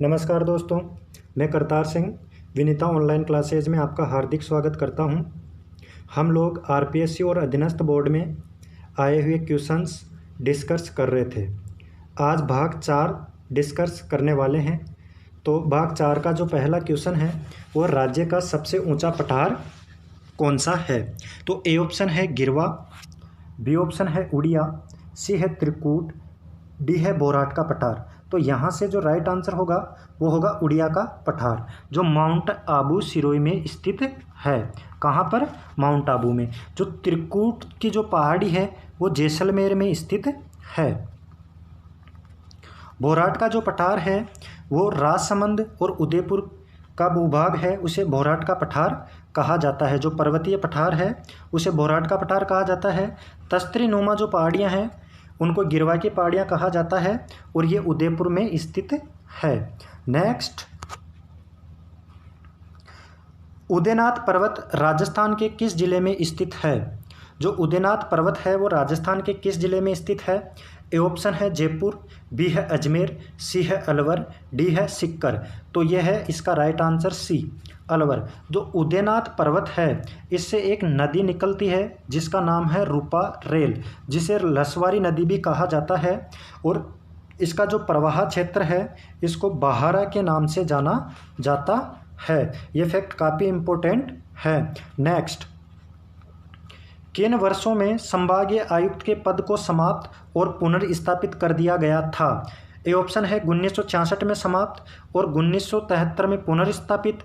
नमस्कार दोस्तों, मैं करतार सिंह विनीता ऑनलाइन क्लासेज में आपका हार्दिक स्वागत करता हूं। हम लोग आरपीएससी और अधीनस्थ बोर्ड में आए हुए क्वेश्चंस डिस्कस कर रहे थे। आज भाग 4 डिस्कस करने वाले हैं। तो भाग 4 का जो पहला क्वेश्चन है वो राज्य का सबसे ऊंचा पठार कौन सा है। तो ए ऑप्शन है गिरवा, बी ऑप्शन है उड़िया, सी है त्रिकूट, डी है बोराट का पठार। तो यहाँ से जो राइट आंसर होगा वो होगा उड़िया का पठार, जो माउंट आबू सिरोही में स्थित है। कहाँ पर? माउंट आबू में। जो त्रिकूट की जो पहाड़ी है वो जैसलमेर में स्थित है। बोराट का जो पठार है वो राजसमंद और उदयपुर का भूभाग है, उसे बोराट का पठार कहा जाता है। जो पर्वतीय पठार है उसे बोराट का पठार कहा जाता है। तश्तरी नुमा जो पहाड़ियाँ हैं उनको गिरवा की पहाड़ियाँ कहा जाता है और ये उदयपुर में स्थित है। नेक्स्ट, उदयनाथ पर्वत राजस्थान के किस जिले में स्थित है। जो उदयनाथ पर्वत है वो राजस्थान के किस जिले में स्थित है। ए ऑप्शन है जयपुर, बी है अजमेर, सी है अलवर, डी है सिक्कर। तो यह है इसका राइट आंसर सी, अलवर। जो उदयनाथ पर्वत है इससे एक नदी निकलती है जिसका नाम है रूपा रेल, जिसे लसवारी नदी भी कहा जाता है। और इसका जो प्रवाह क्षेत्र है इसको बहारा के नाम से जाना जाता है। ये फैक्ट काफ़ी इम्पोर्टेंट है। नेक्स्ट, किन वर्षों में संभागीय आयुक्त के पद को समाप्त और पुनर्स्थापित कर दिया गया था। ए ऑप्शन है 1966 में समाप्त और 1973 में पुनर्स्थापित,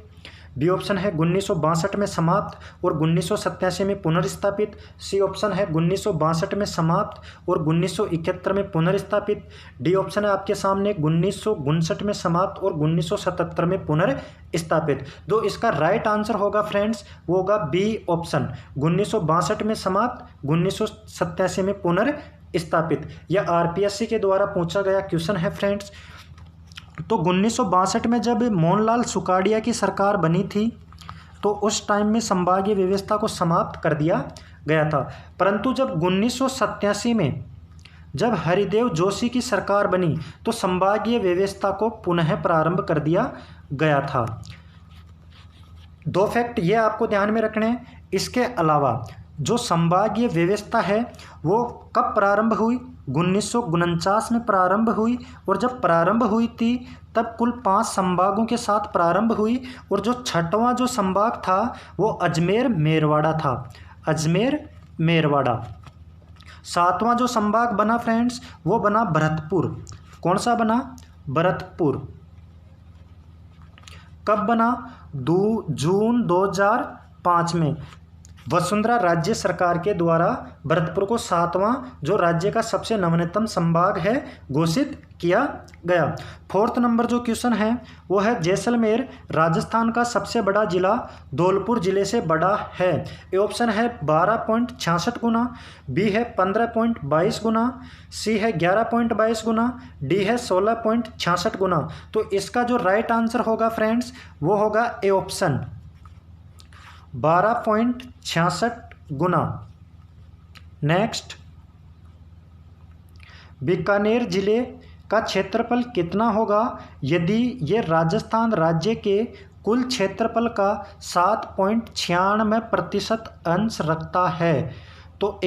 बी ऑप्शन है 1962 में समाप्त और 1987 में पुनर्स्थापित, सी ऑप्शन है 1962 में समाप्त और 1971 में पुनर्स्थापित, डी ऑप्शन है आपके सामने 1959 में समाप्त और 1977 में पुनर्स्थापित। जो इसका राइट आंसर होगा फ्रेंड्स वो होगा बी ऑप्शन, 1962 में समाप्त, 1987 में पुनर्स्थापित। यह आरपीएससी के द्वारा पूछा गया क्वेश्चन है फ्रेंड्स। तो 1962 में जब मोहनलाल सुखाड़िया की सरकार बनी थी तो उस टाइम में संभागीय व्यवस्था को समाप्त कर दिया गया था। परंतु जब 1987 में जब हरिदेव जोशी की सरकार बनी तो संभागीय व्यवस्था को पुनः प्रारंभ कर दिया गया था। दो फैक्ट ये आपको ध्यान में रखने हैं। इसके अलावा जो संभागीय व्यवस्था है वो कब प्रारंभ हुई? 1949 में प्रारंभ हुई और जब प्रारंभ हुई थी तब कुल 5 संभागों के साथ प्रारंभ हुई और जो छठवां जो संभाग था वो अजमेर मेरवाड़ा था। अजमेर मेरवाड़ा। 7वां जो संभाग बना फ्रेंड्स वो बना भरतपुर। कौन सा बना? भरतपुर। कब बना? 2 जून 2005 में वसुंधरा राज्य सरकार के द्वारा भरतपुर को 7वां जो राज्य का सबसे नवीनतम संभाग है घोषित किया गया। 4th नंबर जो क्वेश्चन है वो है जैसलमेर राजस्थान का सबसे बड़ा जिला धौलपुर जिले से बड़ा है। ए ऑप्शन है 12.66 गुना, बी है 15.22 गुना, सी है 11.22 गुना, डी है 16.66 गुना। तो इसका जो राइट आंसर होगा फ्रेंड्स वो होगा A option, 12.66 Guna. Next, Bikaner जिले का क्षेत्रफल कितना होगा यदि ये राजस्थान राज्य के कुल क्षेत्रफल का 7.96% अंश रखता है। तो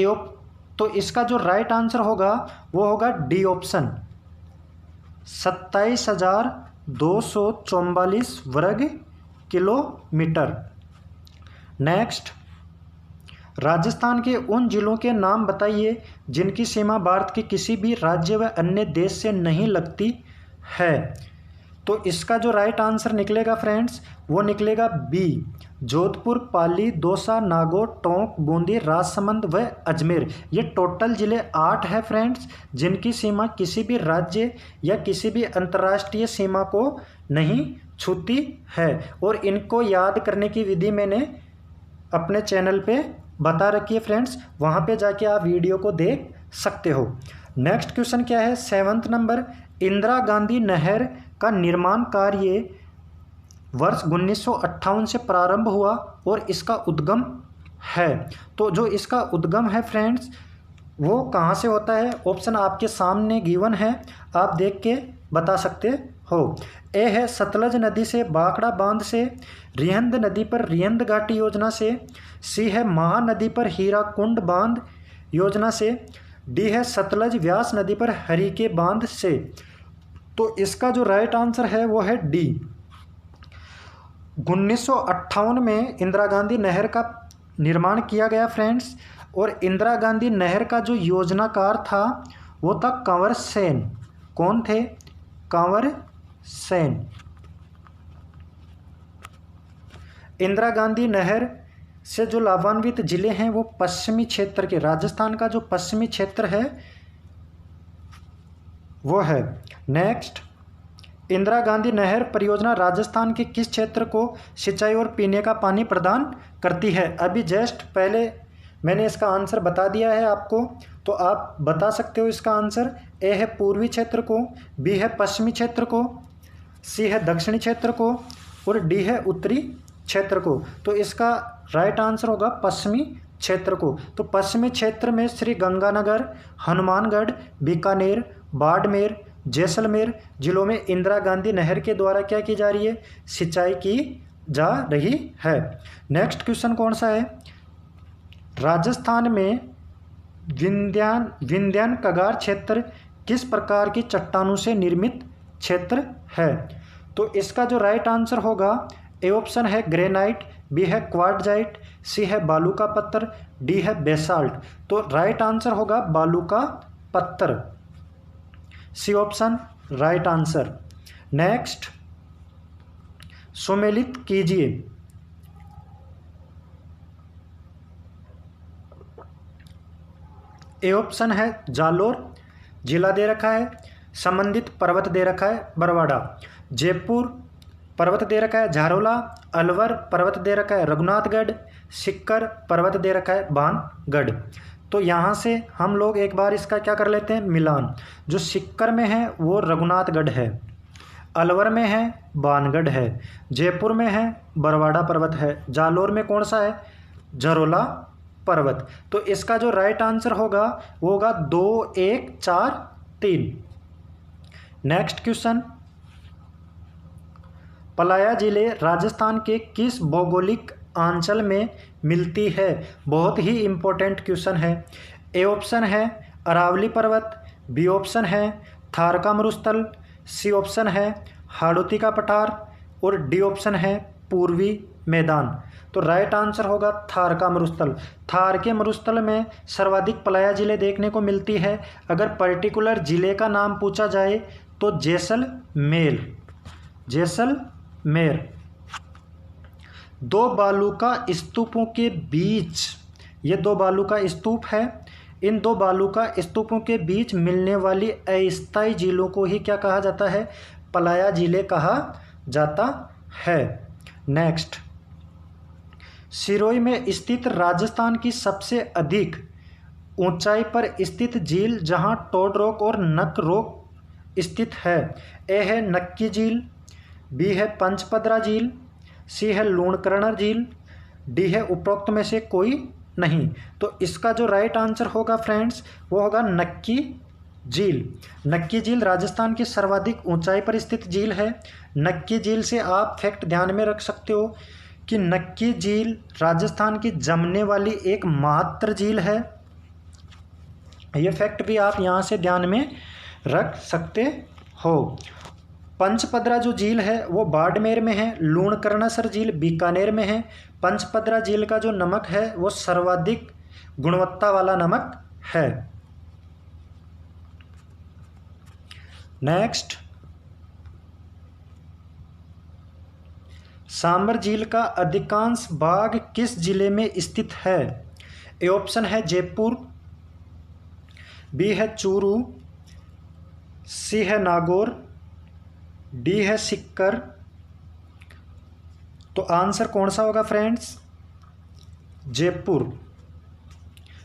इसका जो राइट आंसर होगा वो होगा डी ऑप्शन, 27,244 वर्ग किलोमीटर। नेक्स्ट, राजस्थान के उन जिलों के नाम बताइए जिनकी सीमा भारत के किसी भी राज्य व अन्य देश से नहीं लगती है। तो इसका जो राइट आंसर निकलेगा फ्रेंड्स वो निकलेगा बी, जोधपुर, पाली, दौसा, नागौर, टोंक, बूंदी, राजसमंद व अजमेर। ये टोटल जिले 8 है फ्रेंड्स जिनकी सीमा किसी भी राज्य या किसी भी अंतर्राष्ट्रीय सीमा को नहीं छूती है। और इनको याद करने की विधि मैंने अपने चैनल पे बता रखी है फ्रेंड्स, वहाँ पे जाके आप वीडियो को देख सकते हो। नेक्स्ट क्वेश्चन क्या है? 7th नंबर, इंदिरा गांधी नहर का निर्माण कार्य वर्ष 1958 से प्रारंभ हुआ और इसका उद्गम है। तो जो इसका उद्गम है फ्रेंड्स वो कहाँ से होता है? ऑप्शन आपके सामने गिवन है, आप देख के बता सकते हो। ए है सतलज नदी से बाकड़ा बांध से, रिहंद नदी पर रिहंद घाटी योजना से, सी है महानदी पर हीराकुंड बांध योजना से, डी है सतलज व्यास नदी पर हरिके बांध से। तो इसका जो राइट आंसर है वो है डी। 1958 में इंदिरा गांधी नहर का निर्माण किया गया फ्रेंड्स, और इंदिरा गांधी नहर का जो योजनाकार था वो था कंवर सेन। कौन थे? कंवर सेन। इंदिरा गांधी नहर से जो लाभान्वित जिले हैं वो पश्चिमी क्षेत्र के, राजस्थान का जो पश्चिमी क्षेत्र है वो है। नेक्स्ट, इंदिरा गांधी नहर परियोजना राजस्थान के किस क्षेत्र को सिंचाई और पीने का पानी प्रदान करती है? अभी जस्ट पहले मैंने इसका आंसर बता दिया है आपको, तो आप बता सकते हो इसका आंसर। ए है पूर्वी क्षेत्र को, बी है पश्चिमी क्षेत्र को, सी है दक्षिणी क्षेत्र को, और डी है उत्तरी क्षेत्र को। तो इसका राइट आंसर होगा पश्चिमी क्षेत्र को। तो पश्चिमी क्षेत्र में श्री गंगानगर, हनुमानगढ़, बीकानेर, बाड़मेर, जैसलमेर जिलों में इंदिरा गांधी नहर के द्वारा क्या की जा रही है? सिंचाई की जा रही है। नेक्स्ट क्वेश्चन कौन सा है? राजस्थान में विंध्यान कगार क्षेत्र किस प्रकार की चट्टानों से निर्मित क्षेत्र है? तो इसका जो राइट आंसर होगा, ए ऑप्शन है ग्रेनाइट, बी है क्वार्टजाइट, सी है बालू का पत्थर, डी है बेसाल्ट। तो राइट आंसर होगा बालू का पत्थर, C option right answer. Next, सुमेलित कीजिए। ए ऑप्शन है जालोर, जिला दे रखा है, संबंधित पर्वत दे रखा है बरवाड़ा, जयपुर पर्वत दे रखा है झारोला, अलवर पर्वत दे रखा है रघुनाथगढ़, सिक्कर पर्वत दे रखा है बानगढ़। तो यहाँ से हम लोग एक बार इसका क्या कर लेते हैं, मिलान। जो सिक्कर में है वो रघुनाथगढ़ है, अलवर में है बानगढ़ है, जयपुर में है बरवाड़ा पर्वत है, जालोर में कौन सा है, झरोला पर्वत। तो इसका जो राइट आंसर होगा वो होगा 2, 1, 4, 3। नेक्स्ट क्वेश्चन, पलाया जिले राजस्थान के किस भौगोलिक अंचल में मिलती है? बहुत ही इंपॉर्टेंट क्वेश्चन है। ए ऑप्शन है अरावली पर्वत, बी ऑप्शन है थार का मरुस्थल, सी ऑप्शन है हाड़ौती का पठार, और डी ऑप्शन है पूर्वी मैदान। तो राइट आंसर होगा थार का मरुस्थल। थार के मरुस्थल में सर्वाधिक पलाया जिले देखने को मिलती है। अगर पर्टिकुलर जिले का नाम पूछा जाए तो जैसलमेर। जैसलमेर। दो बालूका स्तूपों के बीच, ये दो बालूका स्तूप है, इन दो बालूका स्तूपों के बीच मिलने वाली अस्थायी झीलों को ही क्या कहा जाता है, पलाया झीलें कहा जाता है। नेक्स्ट, सिरोही में स्थित राजस्थान की सबसे अधिक ऊंचाई पर स्थित झील जहां टोड रॉक और नक रॉक स्थित है। ए है नक्की झील, बी है पंचपदरा झील, सी है लूणकरणर झील, डी है उपरोक्त में से कोई नहीं। तो इसका जो राइट आंसर होगा फ्रेंड्स वो होगा नक्की झील। नक्की झील राजस्थान की सर्वाधिक ऊंचाई पर स्थित झील है। नक्की झील से आप फैक्ट ध्यान में रख सकते हो कि नक्की झील राजस्थान की जमने वाली एक मात्र झील है। ये फैक्ट भी आप यहाँ से ध्यान में रख सकते हो। पंचपदरा जो झील है वो बाड़मेर में है, लूणकरणसर झील बीकानेर में है। पंचपदरा झील का जो नमक है वो सर्वाधिक गुणवत्ता वाला नमक है। नेक्स्ट, सांबर झील का अधिकांश भाग किस जिले में स्थित है? ए ऑप्शन है जयपुर, बी है चूरू, सी है नागौर, डी है सिक्कर। तो आंसर कौन सा होगा फ्रेंड्स? जयपुर।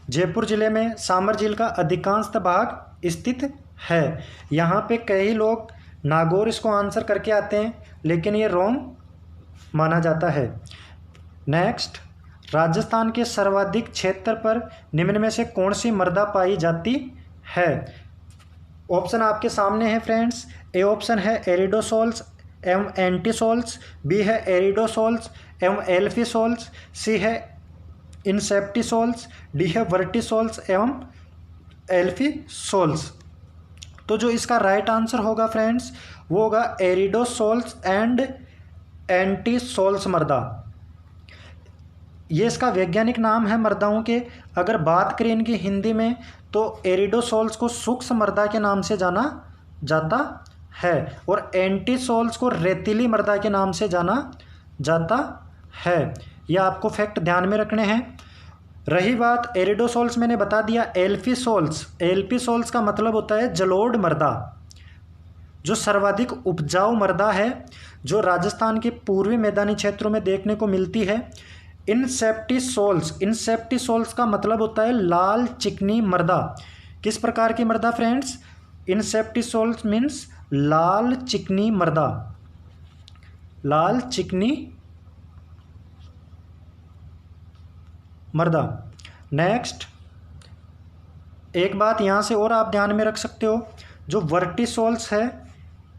जयपुर जिले में सांबर झील का अधिकांश भाग स्थित है। यहाँ पे कई लोग नागौर इसको आंसर करके आते हैं, लेकिन ये रॉन्ग माना जाता है। नेक्स्ट, राजस्थान के सर्वाधिक क्षेत्र पर निम्न में से कौन सी मृदा पाई जाती है? ऑप्शन आपके सामने है फ्रेंड्स। ए ऑप्शन है एरिडोसोल्स एवं एंटीसोल्स, बी है एरिडोसोल्स एवं एल्फीसोल्स, सी है इंसेप्टिसोल्स, डी है वर्टिसोल्स एवं एल्फीसोल्स। तो जो इसका राइट आंसर होगा फ्रेंड्स वो होगा एरिडोसोल्स एंड एंटीसोल्स मृदा। ये इसका वैज्ञानिक नाम है मृदाओं के। अगर बात करें इनकी हिंदी में तो एरिडोसोल्स को सूक्ष्म मृदा के नाम से जाना जाता है और एंटीसोल्स को रेतीली मृदा के नाम से जाना जाता है। यह आपको फैक्ट ध्यान में रखने हैं। रही बात एरिडोसोल्स, मैंने बता दिया। एल्फीसोल्स का मतलब होता है जलोढ़ मृदा, जो सर्वाधिक उपजाऊ मृदा है, जो राजस्थान के पूर्वी मैदानी क्षेत्रों में देखने को मिलती है। इंसेप्टिसोल्स का मतलब होता है लाल चिकनी मृदा। किस प्रकार की मृदा फ्रेंड्स? इंसेप्टिसोल्स मीन्स लाल चिकनी मृदा, लाल चिकनी मृदा। नेक्स्ट, एक बात यहाँ से और आप ध्यान में रख सकते हो, जो वर्टिसोल्स है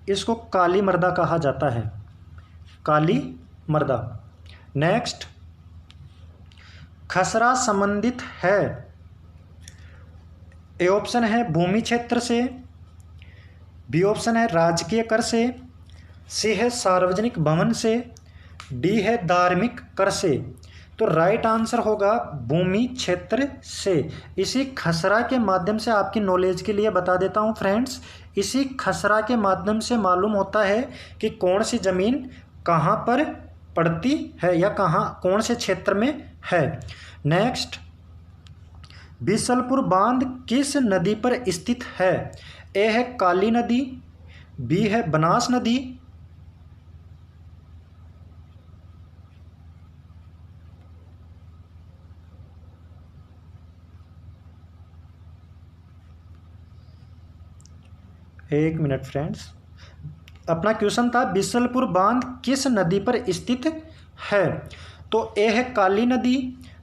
इसको काली मृदा कहा जाता है, काली मृदा। नेक्स्ट, खसरा संबंधित है। ए ऑप्शन है भूमि क्षेत्र से, बी ऑप्शन है राजकीय कर से, सी है सार्वजनिक भवन से, डी है धार्मिक कर से। तो राइट आंसर होगा भूमि क्षेत्र से। इसी खसरा के माध्यम से, आपकी नॉलेज के लिए बता देता हूं फ्रेंड्स, इसी खसरा के माध्यम से मालूम होता है कि कौन सी जमीन कहां पर पड़ती है या कौन से क्षेत्र में है। नेक्स्ट, बीसलपुर बांध किस नदी पर स्थित है? ए है काली नदी, बी है बनास नदी, एक मिनट फ्रेंड्स, अपना क्वेश्चन था बीसलपुर बांध किस नदी पर स्थित है? तो ए है काली नदी,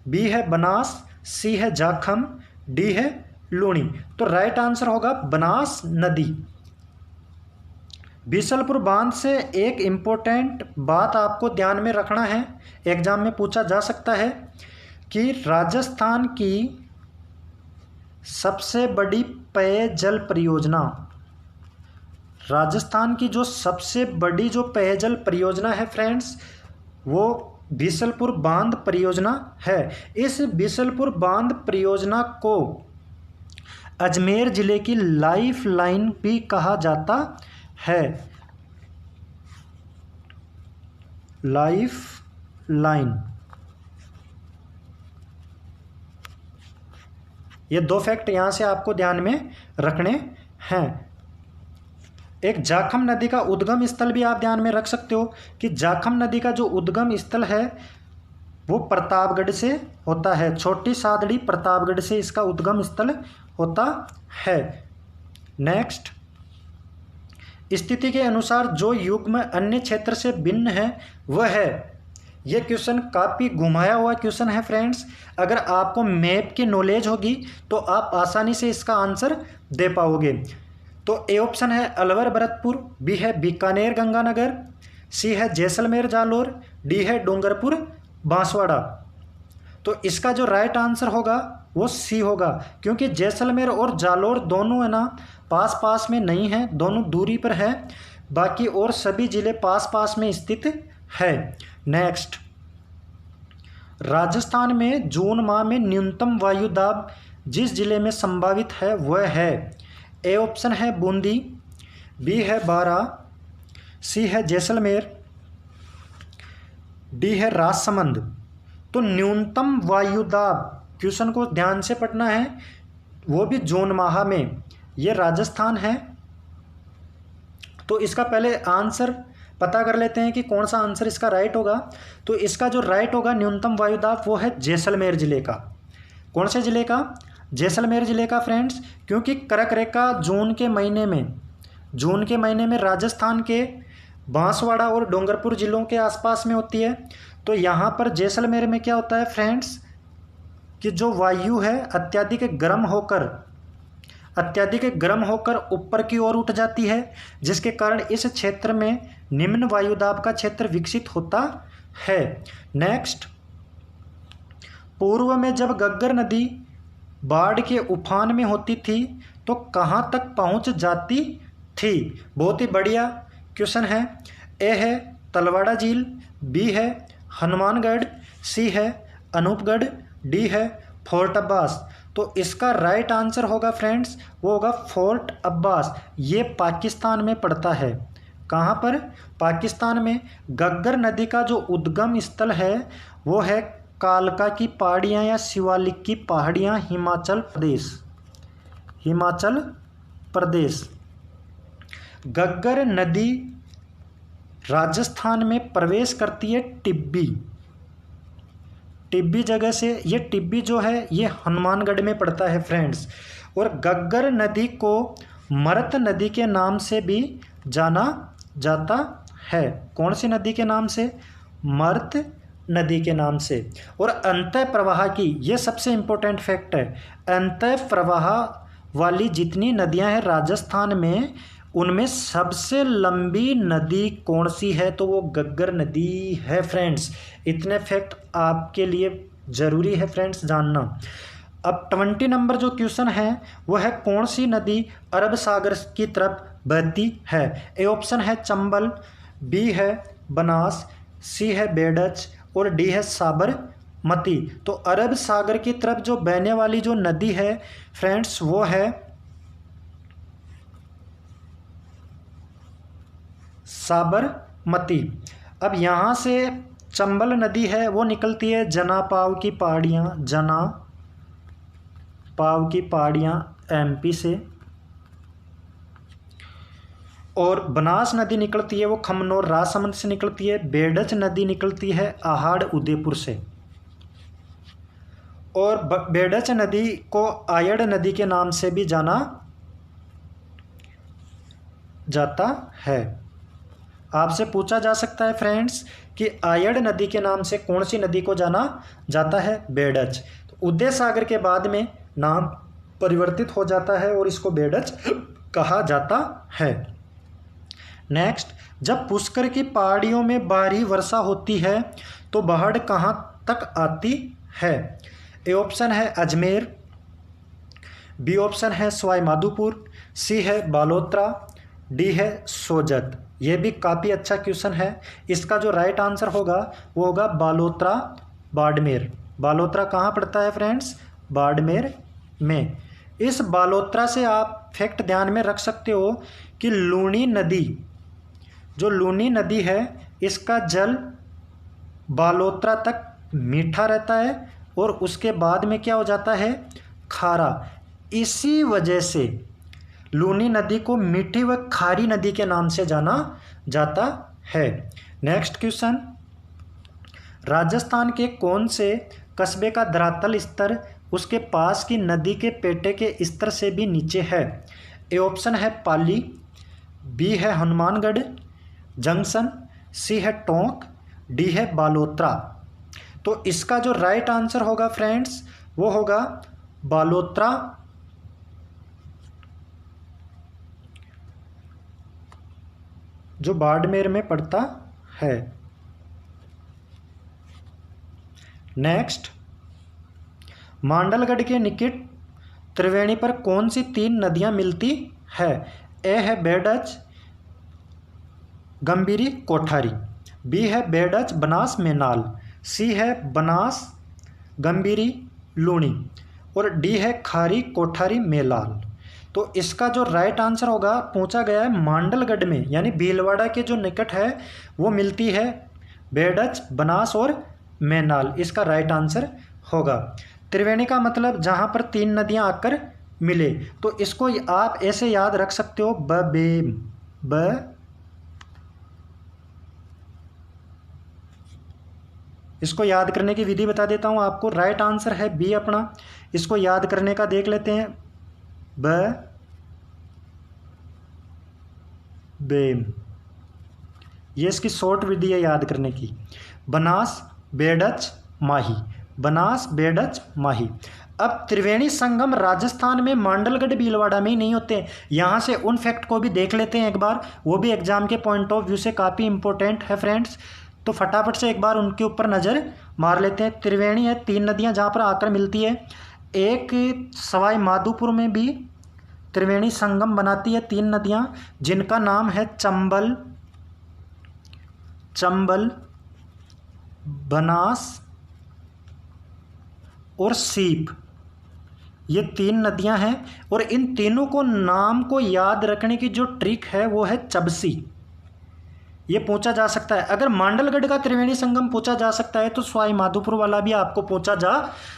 बी है बनास, सी है जाखम, डी है लूणी। तो राइट आंसर होगा बनास नदी। बीसलपुर बांध से एक इम्पोर्टेंट बात आपको ध्यान में रखना है, एग्जाम में पूछा जा सकता है कि राजस्थान की सबसे बड़ी पेयजल परियोजना, राजस्थान की जो सबसे बड़ी जो पेयजल परियोजना है फ्रेंड्स वो बीसलपुर बांध परियोजना है। इस बीसलपुर बांध परियोजना को अजमेर जिले की लाइफ लाइन भी कहा जाता है, लाइफ लाइन। ये दो फैक्ट यहां से आपको ध्यान में रखने हैं। एक जाखम नदी का उद्गम स्थल भी आप ध्यान में रख सकते हो कि जाखम नदी का जो उद्गम स्थल है वो प्रतापगढ़ से होता है, छोटी सादड़ी प्रतापगढ़ से इसका उद्गम स्थल होता है। नेक्स्ट, स्थिति के अनुसार जो युग्म अन्य क्षेत्र से भिन्न है वह है। यह क्वेश्चन काफ़ी घुमाया हुआ क्वेश्चन है फ्रेंड्स। अगर आपको मैप की नॉलेज होगी तो आप आसानी से इसका आंसर दे पाओगे। तो ए ऑप्शन है अलवर भरतपुर, बी है बीकानेर गंगानगर, सी है जैसलमेर जालोर, डी है डूंगरपुर बांसवाड़ा। तो इसका जो राइट आंसर होगा वो सी होगा, क्योंकि जैसलमेर और जालोर दोनों है ना पास पास में नहीं है, दोनों दूरी पर है, बाकी और सभी जिले पास पास में स्थित है। नेक्स्ट, राजस्थान में जून माह में न्यूनतम वायु दाब जिस जिले में संभावित है वह है। ए ऑप्शन है बूंदी, बी है बारा, सी है जैसलमेर, डी है राजसमंद। तो न्यूनतम वायु दाब, क्वेश्चन को ध्यान से पढ़ना है, वो भी जून माह में, ये राजस्थान है। तो इसका पहले आंसर पता कर लेते हैं कि कौन सा आंसर इसका राइट होगा। तो इसका जो राइट होगा न्यूनतम वायु दाब वो है जैसलमेर जिले का। कौन से जिले का? जैसलमेर जिले का फ्रेंड्स, क्योंकि कर्क रेखा जून के महीने में राजस्थान के बांसवाड़ा और डूंगरपुर जिलों के आसपास में होती है। तो यहाँ पर जैसलमेर में क्या होता है फ्रेंड्स कि जो वायु है अत्यधिक गर्म होकर ऊपर की ओर उठ जाती है, जिसके कारण इस क्षेत्र में निम्न वायुदाब का क्षेत्र विकसित होता है। नेक्स्ट, पूर्व में जब घग्गर नदी बाढ़ के उफान में होती थी तो कहाँ तक पहुँच जाती थी? बहुत ही बढ़िया क्वेश्चन है। ए है तलवाड़ा झील, बी है हनुमानगढ़, सी है अनूपगढ़, डी है फोर्ट अब्बास। तो इसका राइट आंसर होगा फ्रेंड्स, वो होगा फोर्ट अब्बास। ये पाकिस्तान में पड़ता है। कहाँ पर? पाकिस्तान में। घग्गर नदी का जो उद्गम स्थल है वो है कालका की पहाड़ियाँ या शिवालिक की पहाड़ियाँ, हिमाचल प्रदेश। घग्गर नदी राजस्थान में प्रवेश करती है टिब्बी जगह से। ये टिब्बी जो है ये हनुमानगढ़ में पड़ता है फ्रेंड्स। और घग्गर नदी को मरत नदी के नाम से भी जाना जाता है। कौन सी नदी के नाम से? मरत नदी के नाम से। और अंतः प्रवाह की, ये सबसे इम्पोर्टेंट फैक्ट है, अंतः प्रवाह वाली जितनी नदियां हैं राजस्थान में, उनमें सबसे लंबी नदी कौन सी है? तो वो घग्गर नदी है फ्रेंड्स। इतने फैक्ट आपके लिए ज़रूरी है फ्रेंड्स जानना। अब 20 नंबर जो क्वेश्चन है वो है कौन सी नदी अरब सागर की तरफ बहती है? ए ऑप्शन है चंबल, बी है बनास, सी है बेडच और डी है साबरमती। तो अरब सागर की तरफ जो बहने वाली जो नदी है फ्रेंड्स वो है साबरमती। अब यहाँ से चंबल नदी है वो निकलती है जनापाव की पहाड़ियाँ एमपी से। और बनास नदी निकलती है वो खमनोर राजसमंद से निकलती है। बेडच नदी निकलती है आहाड़ उदयपुर से। और बेडच नदी को आयड़ नदी के नाम से भी जाना जाता है। आपसे पूछा जा सकता है फ्रेंड्स कि आयड़ नदी के नाम से कौन सी नदी को जाना जाता है? बेडच। तो उदय सागर के बाद में नाम परिवर्तित हो जाता है और इसको बेडच कहा जाता है। नेक्स्ट, जब पुष्कर की पहाड़ियों में भारी वर्षा होती है तो बाढ़ कहाँ तक आती है? ए ऑप्शन है अजमेर, बी ऑप्शन है सवाई माधोपुर, सी है बालोतरा, डी है सोजत। ये भी काफ़ी अच्छा क्वेश्चन है। इसका जो राइट आंसर होगा वो होगा बालोतरा बाड़मेर। बालोतरा कहाँ पड़ता है फ्रेंड्स? बाड़मेर में। इस बालोतरा से आप फैक्ट ध्यान में रख सकते हो कि लूनी नदी, जो लूनी नदी है इसका जल बालोतरा तक मीठा रहता है और उसके बाद में क्या हो जाता है? खारा। इसी वजह से लूनी नदी को मीठी व खारी नदी के नाम से जाना जाता है। नेक्स्ट क्वेश्चन, राजस्थान के कौन से कस्बे का धरातल स्तर उसके पास की नदी के पेटे के स्तर से भी नीचे है? ए ऑप्शन है पाली, बी है हनुमानगढ़ जंक्शन, सी है टोंक, डी है बालोतरा। तो इसका जो राइट आंसर होगा फ्रेंड्स वो होगा बालोतरा, जो बाड़मेर में पड़ता है। नेक्स्ट, मांडलगढ़ के निकट त्रिवेणी पर कौन सी 3 नदियां मिलती है? ए है बेडच गंभीरी कोठारी, बी है बेडच बनास मेनाल, सी है बनास गंभीरी लूणी और डी है खारी कोठारी मेलाल। तो इसका जो राइट आंसर होगा, पूछा गया है मांडलगढ़ में यानी भीलवाड़ा के जो निकट है वो मिलती है बेडच बनास और मेनाल। इसका राइट आंसर होगा। त्रिवेणी का मतलब जहाँ पर 3 नदियाँ आकर मिले। तो इसको आप ऐसे याद रख सकते हो इसको याद करने की विधि बता देता हूँ आपको। राइट आंसर है बी अपना। इसको याद करने का देख लेते हैं। बेम, ये इसकी शॉर्ट विधि है याद करने की। बनास बेडच, माही। बनास, बेडच, माही। अब त्रिवेणी संगम राजस्थान में मांडलगढ़ भीलवाड़ा में ही नहीं होते। यहाँ से उन फैक्ट को भी देख लेते हैं एक बार, वो भी एग्जाम के पॉइंट ऑफ व्यू से काफ़ी इंपॉर्टेंट है फ्रेंड्स। तो फटाफट से एक बार उनके ऊपर नज़र मार लेते हैं। त्रिवेणी है, 3 नदियाँ जहाँ पर आकर मिलती है। एक सवाई माधोपुर में भी त्रिवेणी संगम बनाती है 3 नदियाँ, जिनका नाम है चंबल, बनास और सीप। ये 3 नदियां हैं और इन तीनों को नाम को याद रखने की जो ट्रिक है वो है चबसी। ये पूछा जा सकता है। अगर मांडलगढ़ का त्रिवेणी संगम पूछा जा सकता है तो सवाई माधोपुर वाला भी आपको पूछा जा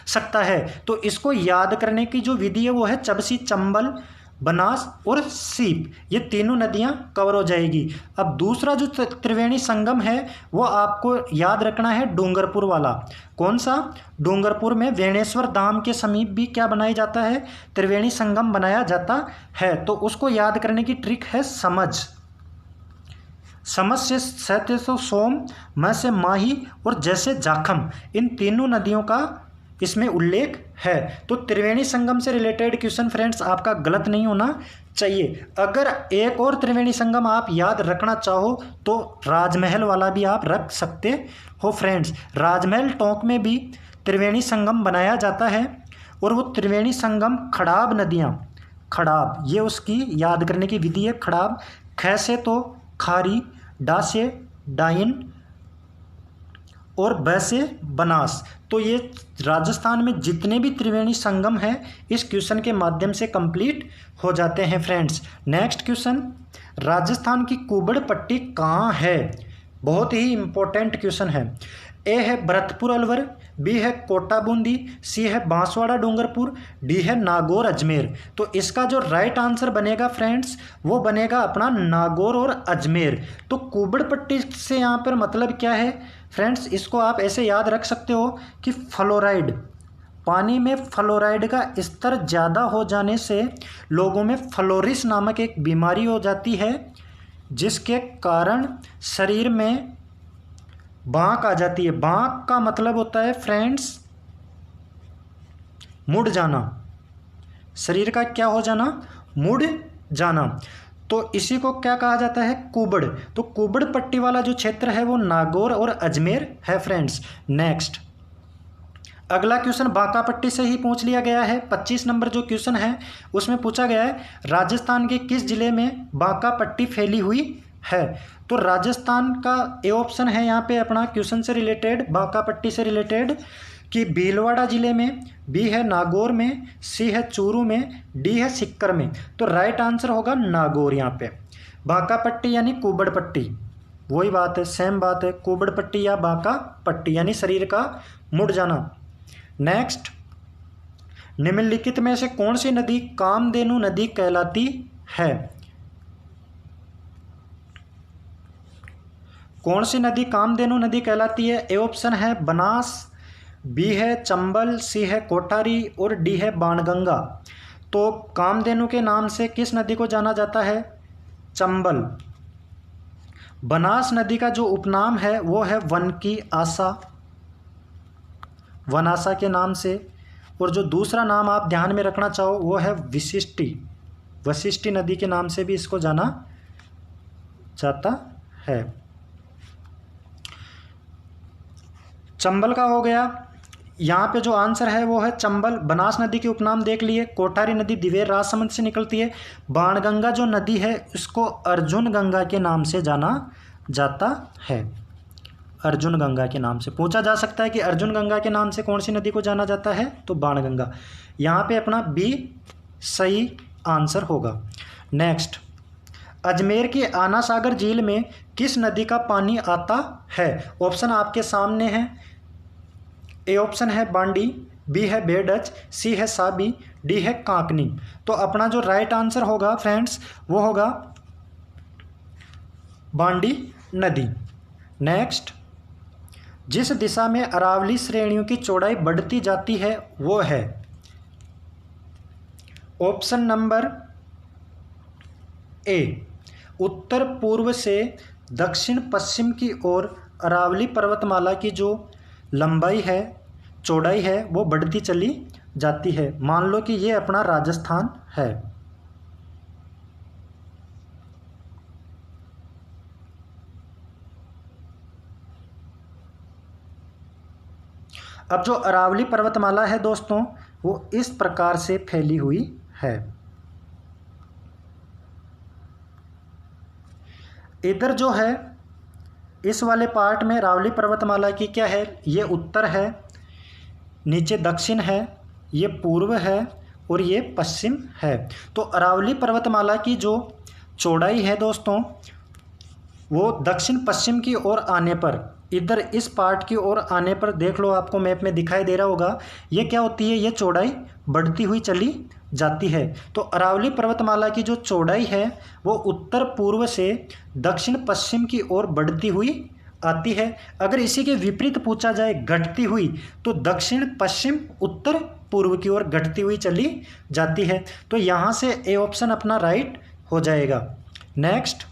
सकता है। तो इसको याद करने की जो विधि है वो है चबसी, चंबल, बनास और सीप। ये तीनों नदियां कवर हो जाएगी। अब दूसरा जो त्रिवेणी संगम है वो आपको याद रखना है डूंगरपुर वाला। कौन सा? डूंगरपुर में वेणेश्वर धाम के समीप भी क्या बनाया जाता है? त्रिवेणी संगम बनाया जाता है। तो उसको याद करने की ट्रिक है समझ। समझ से सहते तो सोम, मैं से माही और जैसे जाखम, इन तीनों नदियों का इसमें उल्लेख है। तो त्रिवेणी संगम से रिलेटेड क्वेश्चन फ्रेंड्स आपका गलत नहीं होना चाहिए। अगर एक और त्रिवेणी संगम आप याद रखना चाहो तो राजमहल वाला भी आप रख सकते हो फ्रेंड्स। राजमहल टोंक में भी त्रिवेणी संगम बनाया जाता है और वो त्रिवेणी संगम खड़ाब नदियाँ, खड़ाब ये उसकी याद करने की विधि है। खड़ाब, ख से तो खारी, डा से डाइन और ब से बनास। तो ये राजस्थान में जितने भी त्रिवेणी संगम हैं इस क्वेश्चन के माध्यम से कंप्लीट हो जाते हैं फ्रेंड्स। नेक्स्ट क्वेश्चन, राजस्थान की कुबड़ पट्टी कहाँ है? बहुत ही इंपॉर्टेंट क्वेश्चन है। ए है भरतपुर अलवर, बी है कोटा बूंदी, सी है बांसवाड़ा डूंगरपुर, डी है नागौर अजमेर। तो इसका जो राइट आंसर बनेगा फ्रेंड्स वो बनेगा अपना नागौर और अजमेर। तो कुबड़ पट्टी से यहाँ पर मतलब क्या है फ्रेंड्स? इसको आप ऐसे याद रख सकते हो कि फ्लोराइड, पानी में फ्लोराइड का स्तर ज़्यादा हो जाने से लोगों में फ्लोरिस नामक एक बीमारी हो जाती है, जिसके कारण शरीर में बांक आ जाती है। बांक का मतलब होता है फ्रेंड्स मुड़ जाना, शरीर का क्या हो जाना? मुड़ जाना। तो इसी को क्या कहा जाता है? कुबड़। तो कुबड़ पट्टी वाला जो क्षेत्र है वो नागौर और अजमेर है फ्रेंड्स। नेक्स्ट अगला क्वेश्चन बांका पट्टी से ही पूछ लिया गया है। 25 नंबर जो क्वेश्चन है उसमें पूछा गया है राजस्थान के किस जिले में बांका पट्टी फैली हुई है? तो राजस्थान का ए ऑप्शन है यहाँ पे अपना क्वेश्चन से रिलेटेड, बांका पट्टी से रिलेटेड, कि भीलवाड़ा जिले में, बी है नागौर में, सी है चूरू में, डी है सिक्कर में। तो राइट आंसर होगा नागौर। यहाँ पे बांका पट्टी यानी कुबड़ पट्टी, वही बात है, सेम बात है, कुबड़ पट्टी या बांका पट्टी यानी शरीर का मुड़ जाना। नेक्स्ट, निम्नलिखित में से कौन सी नदी कामधेनु नदी कहलाती है? कौन सी नदी कामधेनु नदी कहलाती है? ए ऑप्शन है बनास, बी है चंबल, सी है कोठारी और डी है बाणगंगा। तो कामधेनु के नाम से किस नदी को जाना जाता है? चंबल। बनास नदी का जो उपनाम है वो है वन की आशा, वनासा के नाम से। और जो दूसरा नाम आप ध्यान में रखना चाहो वो है वशिष्टि, वशिष्टि नदी के नाम से भी इसको जाना जाता है। चंबल का हो गया, यहाँ पे जो आंसर है वो है चंबल। बनास नदी के उपनाम देख लिए। कोठारी नदी दिवेर राजसमंद से निकलती है। बाणगंगा जो नदी है उसको अर्जुन गंगा के नाम से जाना जाता है, अर्जुन गंगा के नाम से। पूछा जा सकता है कि अर्जुन गंगा के नाम से कौन सी नदी को जाना जाता है? तो बाणगंगा। यहाँ पे अपना बी सही आंसर होगा। नेक्स्ट, अजमेर की आना सागर झील में किस नदी का पानी आता है? ऑप्शन आपके सामने है। ए ऑप्शन है बांडी, बी है बेडच, सी है साबी, डी है कांकनी। तो अपना जो राइट आंसर होगा फ्रेंड्स वो होगा बांडी नदी। नेक्स्ट, जिस दिशा में अरावली श्रेणियों की चौड़ाई बढ़ती जाती है वो है? ऑप्शन नंबर ए, उत्तर पूर्व से दक्षिण पश्चिम की ओर अरावली पर्वतमाला की जो लंबाई है, चौड़ाई है, वो बढ़ती चली जाती है। मान लो कि ये अपना राजस्थान है। अब जो अरावली पर्वतमाला है दोस्तों, वो इस प्रकार से फैली हुई है। इधर जो है इस वाले पार्ट में अरावली पर्वतमाला की क्या है, ये उत्तर है, नीचे दक्षिण है, ये पूर्व है और ये पश्चिम है। तो अरावली पर्वतमाला की जो चौड़ाई है दोस्तों, वो दक्षिण पश्चिम की ओर आने पर, इधर इस पार्ट की ओर आने पर देख लो, आपको मैप में दिखाई दे रहा होगा, ये क्या होती है, ये चौड़ाई बढ़ती हुई चली जाती है। तो अरावली पर्वतमाला की जो चौड़ाई है वो उत्तर पूर्व से दक्षिण पश्चिम की ओर बढ़ती हुई आती है। अगर इसी के विपरीत पूछा जाए घटती हुई, तो दक्षिण पश्चिम उत्तर पूर्व की ओर घटती हुई चली जाती है। तो यहाँ से ए ऑप्शन अपना राइट हो जाएगा। नेक्स्ट,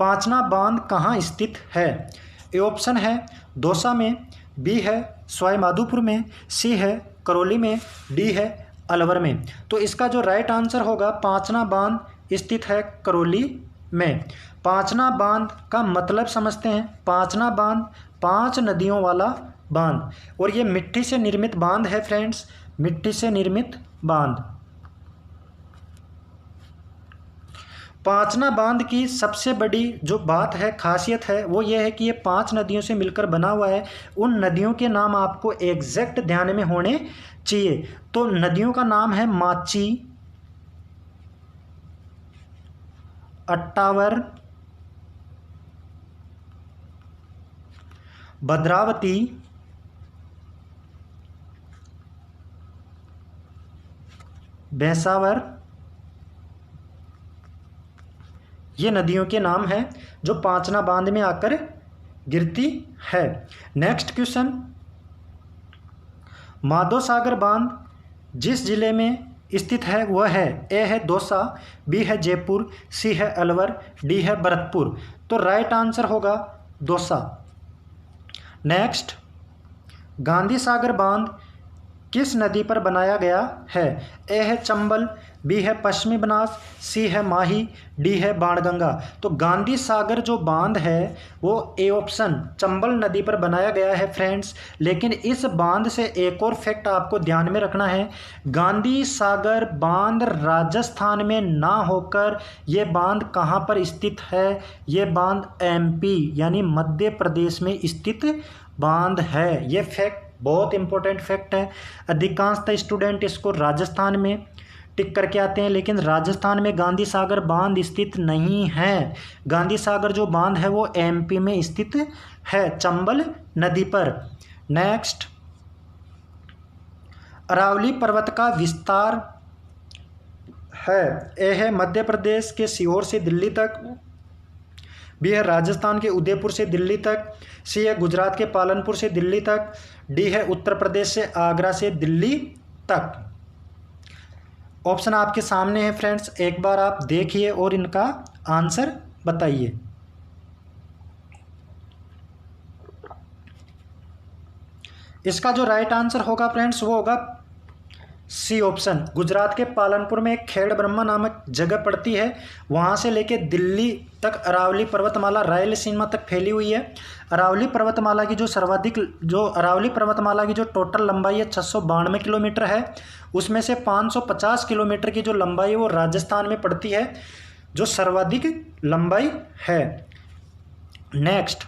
पांचना बांध कहाँ स्थित है? ए ऑप्शन है दौसा में, बी है सवाई माधोपुर में, सी है करौली में, डी है अलवर में। तो इसका जो राइट आंसर होगा, पांचना बांध स्थित है करौली में। पांचना बांध का मतलब समझते हैं। पांचना बांध 5 नदियों वाला बांध, और ये मिट्टी से निर्मित बांध है फ्रेंड्स, मिट्टी से निर्मित बांध। पांचना बांध की सबसे बड़ी जो बात है, खासियत है, वो ये है कि ये 5 नदियों से मिलकर बना हुआ है। उन नदियों के नाम आपको एग्जैक्ट ध्यान में होने चाहिए। तो नदियों का नाम है माची, अट्टावर, भद्रावती, भैंसावर, ये नदियों के नाम हैं जो पांचना बांध में आकर गिरती है। नेक्स्ट क्वेश्चन, माधो सागर बांध जिस जिले में स्थित है वह है, ए है दौसा, बी है जयपुर, सी है अलवर, डी है भरतपुर। तो राइट आंसर होगा दौसा। नेक्स्ट, गांधी सागर बांध किस नदी पर बनाया गया है? ए है चंबल, बी है पश्चिमी बनास, सी है माही, डी है बाणगंगा। तो गांधी सागर जो बांध है वो ए ऑप्शन चंबल नदी पर बनाया गया है फ्रेंड्स। लेकिन इस बांध से एक और फैक्ट आपको ध्यान में रखना है, गांधी सागर बांध राजस्थान में ना होकर ये बांध कहाँ पर स्थित है? ये बांध एमपी यानी मध्य प्रदेश में स्थित बांध है। ये फैक्ट बहुत इंपॉर्टेंट फैक्ट है। अधिकांशतः स्टूडेंट इसको राजस्थान में टिक करके आते हैं, लेकिन राजस्थान में गांधी सागर बांध स्थित नहीं है। गांधी सागर जो बांध है वो एमपी में स्थित है, चंबल नदी पर। नेक्स्ट, अरावली पर्वत का विस्तार है, ए है मध्य प्रदेश के सीहोर से दिल्ली तक, बी है राजस्थान के उदयपुर से दिल्ली तक, सी है गुजरात के पालनपुर से दिल्ली तक, डी है उत्तर प्रदेश से आगरा से दिल्ली तक। ऑप्शन आपके सामने है फ्रेंड्स, एक बार आप देखिए और इनका आंसर बताइए। इसका जो राइट आंसर होगा फ्रेंड्स वो होगा सी ऑप्शन। गुजरात के पालनपुर में एक खेड़ ब्रह्मा नामक जगह पड़ती है, वहाँ से लेके दिल्ली तक अरावली पर्वतमाला रायलसीमा तक फैली हुई है। अरावली पर्वतमाला की जो टोटल लंबाई है 692 किलोमीटर है, उसमें से 550 किलोमीटर की जो लंबाई है वो राजस्थान में पड़ती है, जो सर्वाधिक लंबाई है। नेक्स्ट,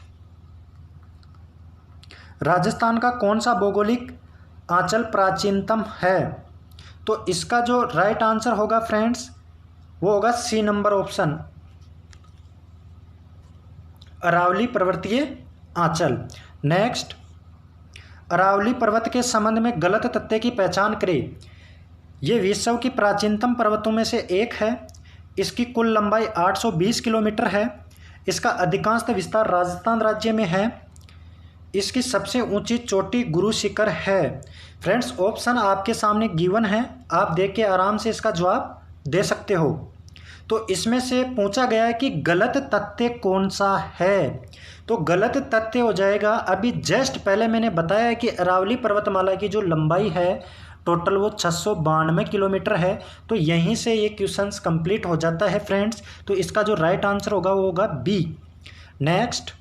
राजस्थान का कौन सा भौगोलिक आंचल प्राचीनतम है? तो इसका जो राइट आंसर होगा फ्रेंड्स वो होगा सी नंबर ऑप्शन, अरावली पर्वतीय आंचल। नेक्स्ट, अरावली पर्वत के संबंध में गलत तथ्य की पहचान करें। ये विश्व की प्राचीनतम पर्वतों में से एक है। इसकी कुल लंबाई 820 किलोमीटर है। इसका अधिकांशतः विस्तार राजस्थान राज्य में है। इसकी सबसे ऊंची चोटी गुरु शिखर है। फ्रेंड्स, ऑप्शन आपके सामने गिवन है, आप देख के आराम से इसका जवाब दे सकते हो। तो इसमें से पूछा गया है कि गलत तथ्य कौन सा है। तो गलत तथ्य हो जाएगा, अभी जस्ट पहले मैंने बताया है कि अरावली पर्वतमाला की जो लंबाई है टोटल वो 692 किलोमीटर है। तो यहीं से ये क्वेश्चंस कंप्लीट हो जाता है फ्रेंड्स। तो इसका जो राइट आंसर होगा वो होगा बी। नेक्स्ट,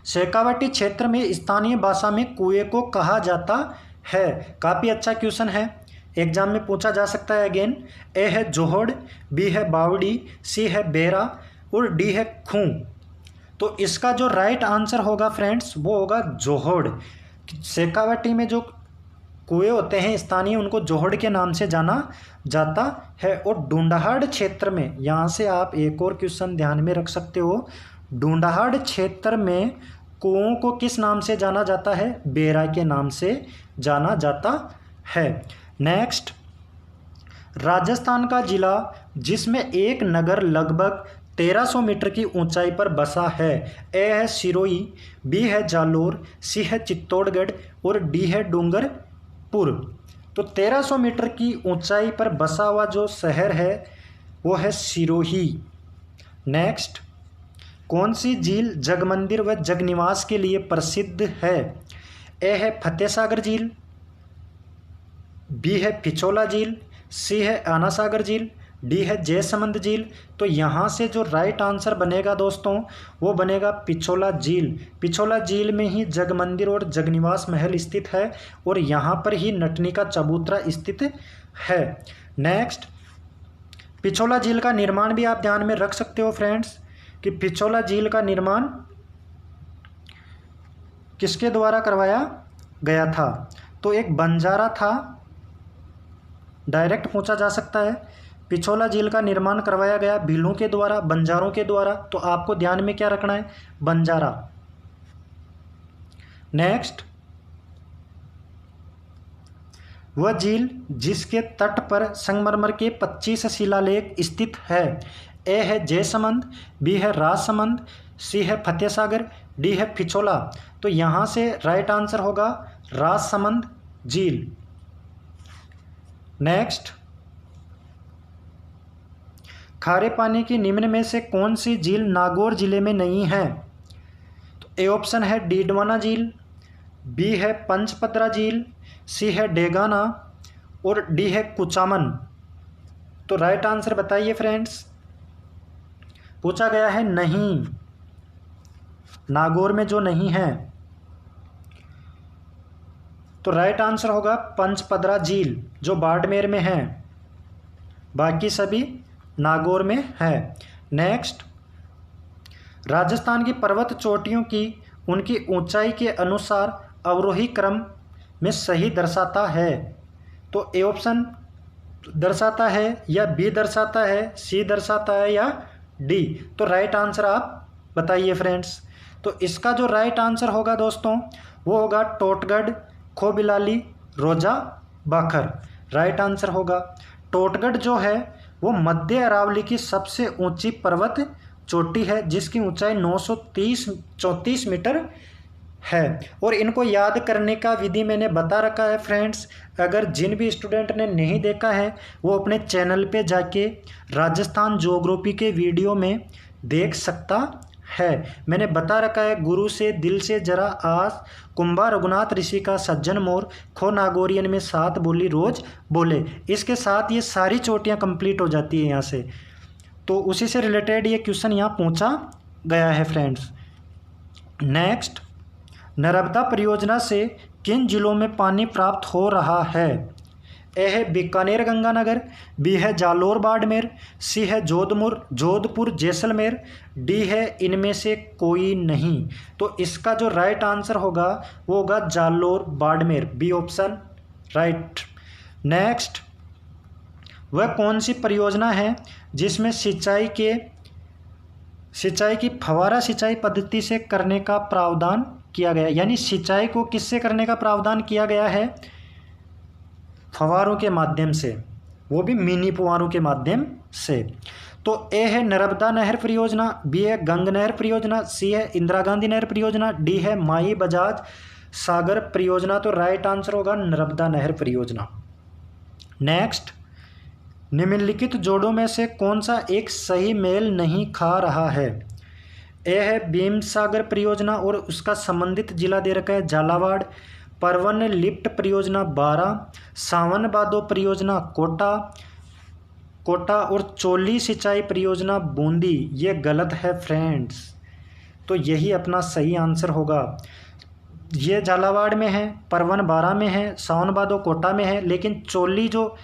शेखावाटी क्षेत्र में स्थानीय भाषा में कुएं को कहा जाता है। काफ़ी अच्छा क्वेश्चन है, एग्जाम में पूछा जा सकता है अगेन। ए है जोहड़, बी है बावड़ी, सी है बेरा और डी है खूं। तो इसका जो राइट आंसर होगा फ्रेंड्स वो होगा जोहड़। शेखावाटी में जो कुएं होते हैं स्थानीय, उनको जोहड़ के नाम से जाना जाता है। और ढूंढाड़ क्षेत्र में, यहाँ से आप एक और क्वेश्चन ध्यान में रख सकते हो, ढूंढाड़ क्षेत्र में कुओं को किस नाम से जाना जाता है? बेरा के नाम से जाना जाता है। नेक्स्ट, राजस्थान का जिला जिसमें एक नगर लगभग 1300 मीटर की ऊंचाई पर बसा है। ए है सिरोही, बी है जालोर, सी है चित्तौड़गढ़ और डी है डूंगरपुर। तो 1300 मीटर की ऊंचाई पर बसा हुआ जो शहर है वो है सिरोही। नेक्स्ट, कौन सी झील जगमंदिर व जगनिवास के लिए प्रसिद्ध है? ए है फतेह सागर झील, बी है पिछोला झील, सी है आना सागर झील, डी है जयसमंद झील। तो यहाँ से जो राइट आंसर बनेगा दोस्तों वो बनेगा पिछोला झील। पिछोला झील में ही जगमंदिर और जगनिवास महल स्थित है और यहाँ पर ही नटनी का चबूतरा स्थित है। नेक्स्ट, पिछोला झील का निर्माण भी आप ध्यान में रख सकते हो फ्रेंड्स कि पिछोला झील का निर्माण किसके द्वारा करवाया गया था? तो एक बंजारा था, डायरेक्ट पूछा जा सकता है। पिछोला झील का निर्माण करवाया गया भीलों के द्वारा, बंजारों के द्वारा। तो आपको ध्यान में क्या रखना है? बंजारा। नेक्स्ट, वह झील जिसके तट पर संगमरमर के 25 शिलालेख स्थित है। ए है जयसमंद, बी है राजसमंद, सी है फतेह सागर, डी है पिछोला। तो यहाँ से राइट आंसर होगा राजसमंद झील। नेक्स्ट, खारे पानी की निम्न में से कौन सी झील नागौर जिले में नहीं है? तो ए ऑप्शन है डीडवाना झील, बी है पंचपदरा झील, सी है डेगाना और डी है कुचामन। तो राइट आंसर बताइए फ्रेंड्स। पूछा गया है नहीं, नागौर में जो नहीं है। तो राइट आंसर होगा पंचपदरा झील जो बाड़मेर में है, बाकी सभी नागौर में है। नेक्स्ट, राजस्थान की पर्वत चोटियों की उनकी ऊंचाई के अनुसार अवरोही क्रम में सही दर्शाता है। तो ए ऑप्शन दर्शाता है या बी दर्शाता है, सी दर्शाता है या डी? तो राइट आंसर आप बताइए फ्रेंड्स। तो इसका जो राइट आंसर होगा दोस्तों वो होगा टोटगढ़, खोबिलाली, रोजा, बाखर। राइट आंसर होगा। टोटगढ़ जो है वो मध्य अरावली की सबसे ऊंची पर्वत चोटी है जिसकी ऊंचाई 934 मीटर है। और इनको याद करने का विधि मैंने बता रखा है फ्रेंड्स। अगर जिन भी स्टूडेंट ने नहीं देखा है वो अपने चैनल पे जाके राजस्थान ज्योग्राफी के वीडियो में देख सकता है। मैंने बता रखा है, गुरु से दिल से जरा आस, कुंभा रघुनाथ ऋषि का सज्जन मोर, खो नागौरियन में 7 बोली रोज बोले। इसके साथ ये सारी चोटियाँ कंप्लीट हो जाती है यहाँ से। तो उसी से रिलेटेड ये क्वेश्चन यहाँ पूछा गया है फ्रेंड्स। नेक्स्ट, नर्मदा परियोजना से किन जिलों में पानी प्राप्त हो रहा है? ए है बीकानेर गंगानगर, बी है जालोर बाड़मेर, सी है जोधपुर जैसलमेर, डी है इनमें से कोई नहीं। तो इसका जो राइट आंसर होगा वो होगा Jalore Barmer, B option right. Next, वह कौन सी परियोजना है जिसमें सिंचाई की फव्वारा सिंचाई पद्धति से करने का प्रावधान किया गया? यानी सिंचाई को किससे करने का प्रावधान किया गया है? फव्वारों के माध्यम से, वो भी मिनी फव्वारों के माध्यम से। तो ए है नर्मदा नहर परियोजना, बी है गंग नहर परियोजना, सी है इंदिरा गांधी नहर परियोजना, डी है माई बजाज सागर परियोजना। तो राइट आंसर होगा नर्मदा नहर परियोजना। नेक्स्ट, निम्नलिखित जोड़ों में से कौन सा एक सही मेल नहीं खा रहा है? ए है भीम सागर परियोजना और उसका संबंधित जिला दे रखा है झालावाड़, परवन लिफ्ट परियोजना बारा, सावन बादो परियोजना कोटा और चोली सिंचाई परियोजना बूंदी। ये गलत है फ्रेंड्स, तो यही अपना सही आंसर होगा। ये झालावाड़ में है, परवन बारा में है, सावन बादो कोटा में है, लेकिन चोली जो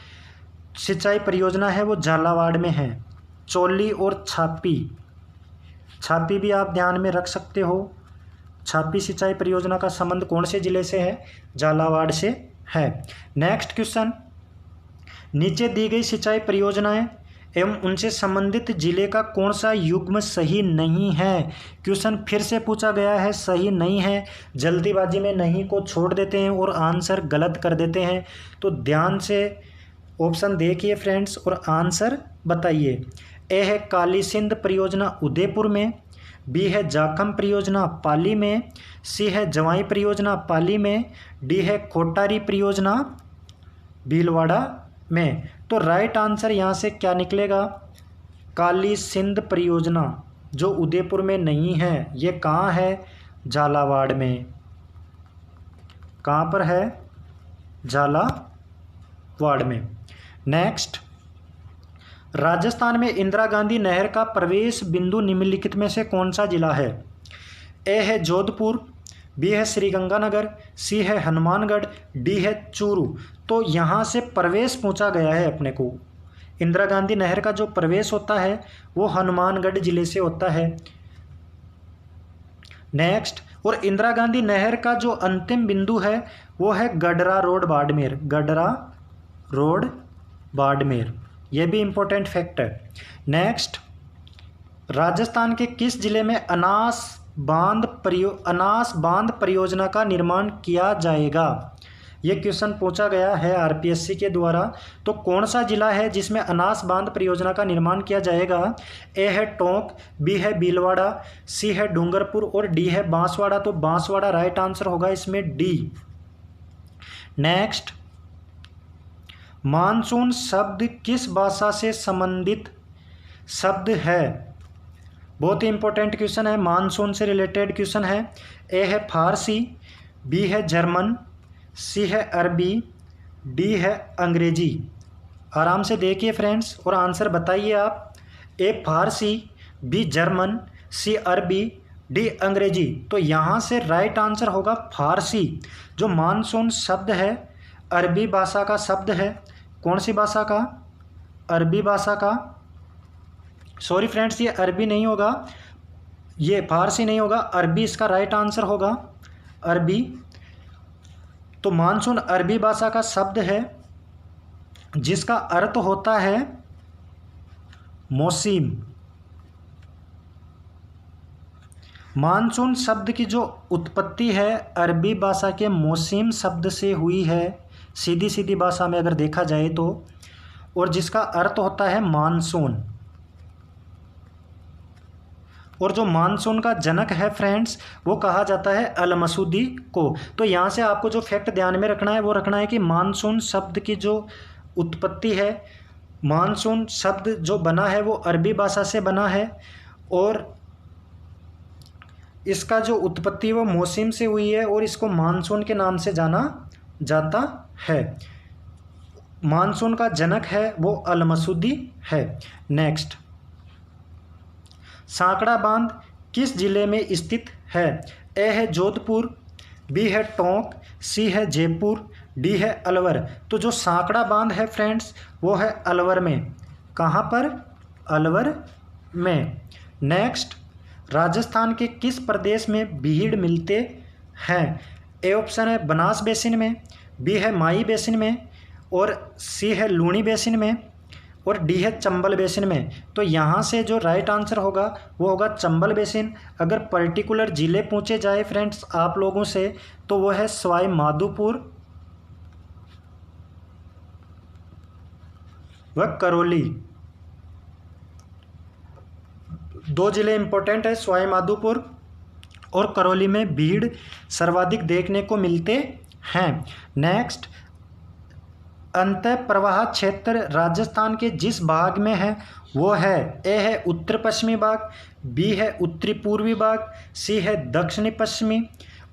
सिंचाई परियोजना है वो झालावाड़ में है। चोली और छापी भी आप ध्यान में रख सकते हो। छापी सिंचाई परियोजना का संबंध कौन से जिले से है? झालावाड़ से है। नेक्स्ट क्वेश्चन, नीचे दी गई सिंचाई परियोजनाएं एवं उनसे संबंधित जिले का कौन सा युग्म सही नहीं है? क्वेश्चन फिर से पूछा गया है, सही नहीं है। जल्दीबाजी में नहीं को छोड़ देते हैं और आंसर गलत कर देते हैं, तो ध्यान से ऑप्शन देखिए फ्रेंड्स और आंसर बताइए। ए है काली सिंध परियोजना उदयपुर में, बी है जाखम परियोजना पाली में, सी है जवाई परियोजना पाली में, डी है कोटारी परियोजना भीलवाड़ा में। तो राइट आंसर यहाँ से क्या निकलेगा? काली सिंध परियोजना जो उदयपुर में नहीं है, ये कहाँ है? झालावाड़ में। कहाँ पर है? झालावाड़ में। नेक्स्ट, राजस्थान में इंदिरा गांधी नहर का प्रवेश बिंदु निम्नलिखित में से कौन सा जिला है? ए है जोधपुर, बी है श्रीगंगानगर, सी है हनुमानगढ़, डी है चूरू। तो यहाँ से प्रवेश पूछा गया है अपने को। इंदिरा गांधी नहर का जो प्रवेश होता है वो हनुमानगढ़ जिले से होता है। नेक्स्ट, और इंदिरा गांधी नहर का जो अंतिम बिंदु है वो है गडरा रोड बाड़मेर। गडरा रोड बाड़मेर, यह भी इंपॉर्टेंट फैक्ट है। नेक्स्ट, राजस्थान के किस जिले में अनास बांध परियोजना का निर्माण किया जाएगा? यह क्वेश्चन पूछा गया है आरपीएससी के द्वारा। तो कौन सा जिला है जिसमें अनास बांध परियोजना का निर्माण किया जाएगा? ए है टोंक, बी है भीलवाड़ा, सी है डूंगरपुर और डी है बांसवाड़ा। तो बांसवाड़ा राइट आंसर होगा इसमें, डी। नेक्स्ट, मानसून शब्द किस भाषा से संबंधित शब्द है? बहुत ही इंपॉर्टेंट क्वेश्चन है, मानसून से रिलेटेड क्वेश्चन है। ए है फारसी, बी है जर्मन, सी है अरबी, डी है अंग्रेजी। आराम से देखिए फ्रेंड्स और आंसर बताइए आप। ए फारसी, बी जर्मन, सी अरबी, डी अंग्रेजी। तो यहाँ से राइट आंसर होगा फारसी। जो मानसून शब्द है अरबी भाषा का शब्द है। कौन सी भाषा का? अरबी भाषा का। सॉरी फ्रेंड्स, ये अरबी नहीं होगा, ये फारसी नहीं होगा, अरबी इसका राइट आंसर होगा, अरबी। तो मानसून अरबी भाषा का शब्द है जिसका अर्थ होता है मौसम। मानसून शब्द की जो उत्पत्ति है अरबी भाषा के मौसम शब्द से हुई है, सीधी सीधी भाषा में अगर देखा जाए तो, और जिसका अर्थ होता है मानसून। और जो मानसून का जनक है फ्रेंड्स वो कहा जाता है अल मसूदी को। तो यहाँ से आपको जो फैक्ट ध्यान में रखना है वो रखना है कि मानसून शब्द की जो उत्पत्ति है, मानसून शब्द जो बना है वो अरबी भाषा से बना है और इसका जो उत्पत्ति वो मौसम से हुई है और इसको मानसून के नाम से जाना जाता है। मानसून का जनक है वो अल मसूदी है। नेक्स्ट, सांकड़ा बांध किस जिले में स्थित है? ए है जोधपुर, बी है टोंक, सी है जयपुर, डी है अलवर। तो जो सांकड़ा बांध है फ्रेंड्स वो है अलवर में। कहाँ पर? अलवर में। नेक्स्ट, राजस्थान के किस प्रदेश में भीड़ मिलते हैं? ए ऑप्शन है बनास बेसिन में, बी है माई बेसिन में और सी है लूणी बेसिन में और डी है चंबल बेसिन में। तो यहाँ से जो राइट आंसर होगा वो होगा चंबल बेसिन। अगर पर्टिकुलर ज़िले पूछे जाए फ्रेंड्स आप लोगों से तो वो है सवाई माधोपुर व करौली। दो ज़िले इंपॉर्टेंट है, सवाई माधोपुर और करौली में भीड़ सर्वाधिक देखने को मिलते हैं। नेक्स्ट, अंतः प्रवाह क्षेत्र राजस्थान के जिस भाग में है वो है ए है उत्तर पश्चिमी भाग, बी है उत्तरी पूर्वी भाग, सी है दक्षिणी पश्चिमी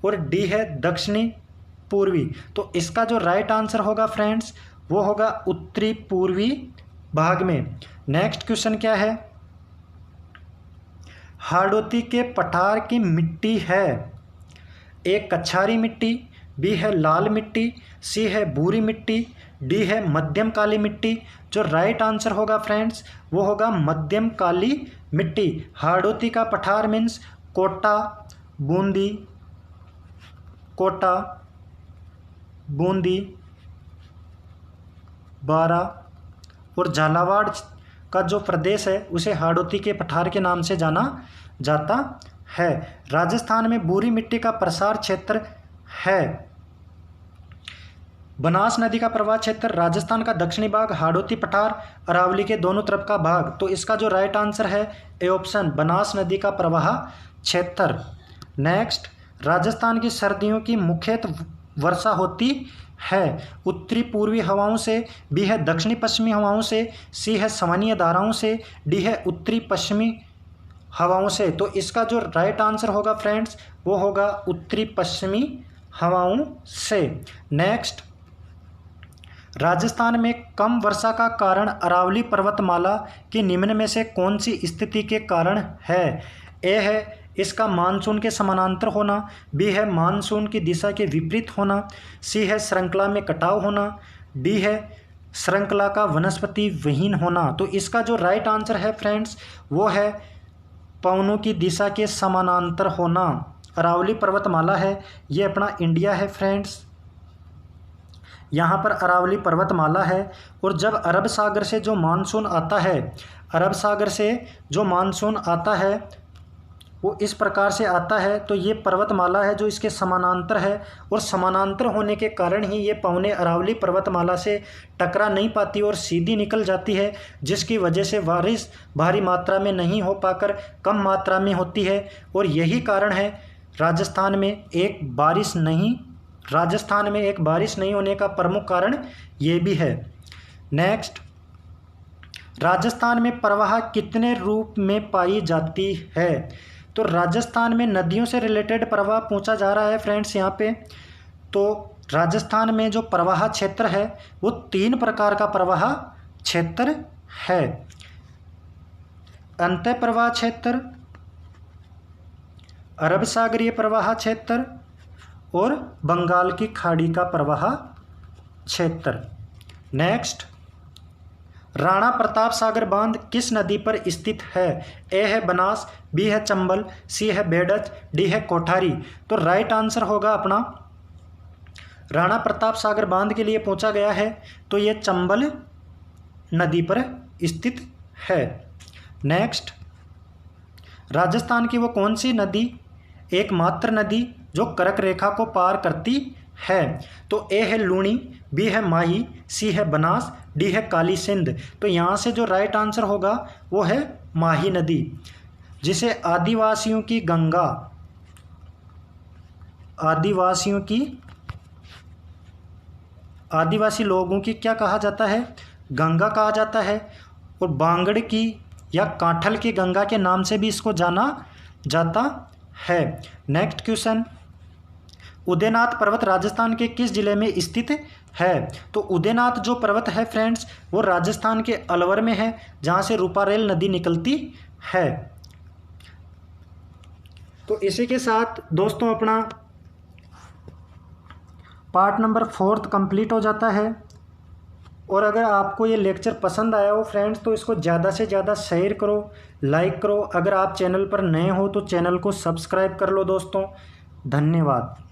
और डी है दक्षिणी पूर्वी। तो इसका जो राइट आंसर होगा फ्रेंड्स वो होगा उत्तरी पूर्वी भाग में। नेक्स्ट क्वेश्चन क्या है, हाड़ौती के पठार की मिट्टी है ए कछारी मिट्टी, बी है लाल मिट्टी, सी है भूरी मिट्टी, डी है मध्यम काली मिट्टी। जो राइट आंसर होगा फ्रेंड्स वो होगा मध्यम काली मिट्टी। हाड़ौती का पठार मीन्स कोटा, बूंदी, कोटा, बूंदी, बारा और झालावाड़ का जो प्रदेश है उसे हाड़ौती के पठार के नाम से जाना जाता है। राजस्थान में भूरी मिट्टी का प्रसार क्षेत्र है। बनास नदी का प्रवाह क्षेत्र राजस्थान का दक्षिणी भाग, हाड़ौती पठार, अरावली के दोनों तरफ का भाग। तो इसका जो राइट आंसर है ए ऑप्शन बनास नदी का प्रवाह क्षेत्र। नेक्स्ट, राजस्थान की सर्दियों की मुख्यतः वर्षा होती है उत्तरी पूर्वी हवाओं से, बी है दक्षिणी पश्चिमी हवाओं से, सी है सामान्य धाराओं से, डी है उत्तरी पश्चिमी हवाओं से। तो इसका जो राइट आंसर होगा फ्रेंड्स वो होगा उत्तरी पश्चिमी हवाओं से। नेक्स्ट, राजस्थान में कम वर्षा का कारण अरावली पर्वतमाला की निम्न में से कौन सी स्थिति के कारण है। ए है इसका मानसून के समानांतर होना, बी है मानसून की दिशा के विपरीत होना, सी है श्रृंखला में कटाव होना, डी है श्रृंखला का वनस्पति विहीन होना। तो इसका जो राइट आंसर है फ्रेंड्स वो है पवनों की दिशा के समानांतर होना। अरावली पर्वतमाला है ये अपना इंडिया है फ्रेंड्स, यहाँ पर अरावली पर्वतमाला है। और जब अरब सागर से जो मानसून आता है, अरब सागर से जो मानसून आता है वो इस प्रकार से आता है, तो ये पर्वतमाला है जो इसके समानांतर है और समानांतर होने के कारण ही ये पवनें अरावली पर्वतमाला से टकरा नहीं पाती और सीधी निकल जाती है, जिसकी वजह से बारिश भारी मात्रा में नहीं हो पाकर कम मात्रा में होती है। और यही कारण है राजस्थान में एक बारिश नहीं होने का प्रमुख कारण ये भी है। नेक्स्ट, राजस्थान में प्रवाह कितने रूप में पाई जाती है। तो राजस्थान में नदियों से रिलेटेड प्रवाह पूछा जा रहा है फ्रेंड्स यहाँ पे। तो राजस्थान में जो प्रवाह क्षेत्र है वो 3 प्रकार का प्रवाह क्षेत्र है। अंतः प्रवाह क्षेत्र, अरब सागरीय प्रवाह क्षेत्र और बंगाल की खाड़ी का प्रवाह क्षेत्र। नेक्स्ट, राणा प्रताप सागर बांध किस नदी पर स्थित है। ए है बनास, बी है चंबल, सी है बेडज, डी है कोठारी। तो राइट आंसर होगा अपना राणा प्रताप सागर बांध के लिए पूछा गया है तो ये चंबल नदी पर स्थित है। नेक्स्ट, राजस्थान की वो कौन सी नदी एकमात्र नदी जो कर्क रेखा को पार करती है। तो ए है लूणी, बी है माही, सी है बनास, डी है काली सिंध। तो यहाँ से जो राइट आंसर होगा वो है माही नदी, जिसे आदिवासी लोगों की क्या कहा जाता है, गंगा कहा जाता है। और बांगड़ की या कांठल की गंगा के नाम से भी इसको जाना जाता है। नेक्स्ट क्वेश्चन, उदयनाथ पर्वत राजस्थान के किस जिले में स्थित है। तो उदयनाथ जो पर्वत है फ्रेंड्स वो राजस्थान के अलवर में है, जहाँ से रूपारेल नदी निकलती है। तो इसी के साथ दोस्तों अपना पार्ट नंबर 4 कंप्लीट हो जाता है। और अगर आपको ये लेक्चर पसंद आया हो फ्रेंड्स तो इसको ज़्यादा से ज़्यादा शेयर करो, लाइक करो। अगर आप चैनल पर नए हो तो चैनल को सब्सक्राइब कर लो दोस्तों। धन्यवाद।